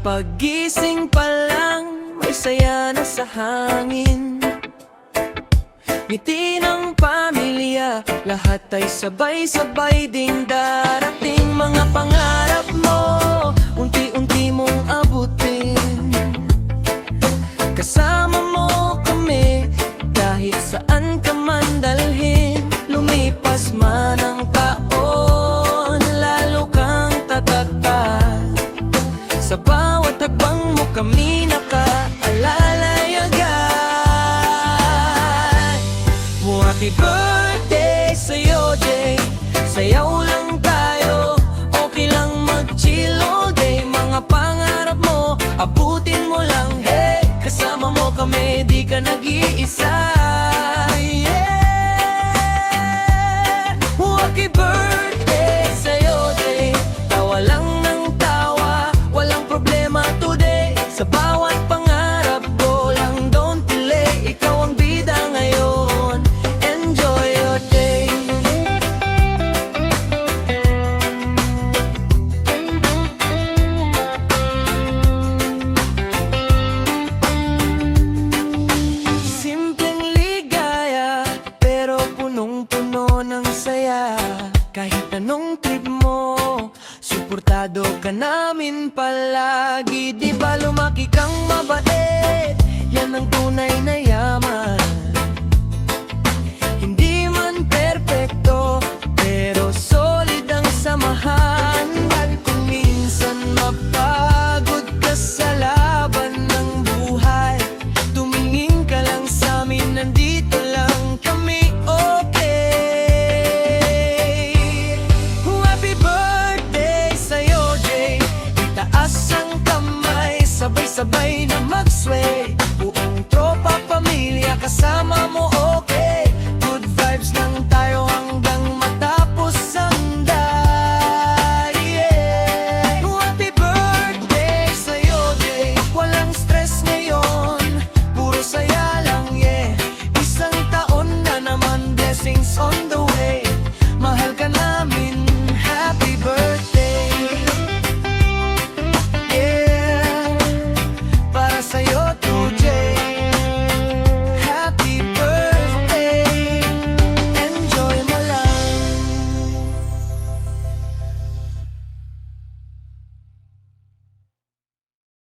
Paggising pa lang, may saya na sa hangin. Ngiti ng pamilya, lahat ay sabay-sabay ding darating. Mga pangarap mo, unti-unti mong abutin. Kasama mo kami, kahit saan ka man dalhin. Lumipas man ang taon, lalo kang tatatag. Sa bawat hakbang mo kami nakaalalay agad. Happy birthday sa'yo, Jay. Sayaw lang tayo, okay lang mag-chill all day. Mga pangarap mo, abutin mo lang, hey. Kasama mo kami, di ka nag-iisa, yeah. Happy birthday sa'yo, Jay. Tawa lang ng tawa, walang problema today. Sa bawat pangarap ko lang, don't delay. Ikaw ang bida ngayon, enjoy your day. Simpleng ligaya, pero punong-puno ng saya. Kahit anong trip mo, suportado ka namin palagi. Di ba lumaki kang mabait? Yan ang tunay na yaman. Hindi man perpekto, pero solid ang samahan. At kung minsan mapagod ka sa laban ng buhay, tumingin ka lang sa amin, nandito lang kami, okay. Happy birthday sa'yo, Jay. Itaas ang kamay, sabay-sabay na mag-sway.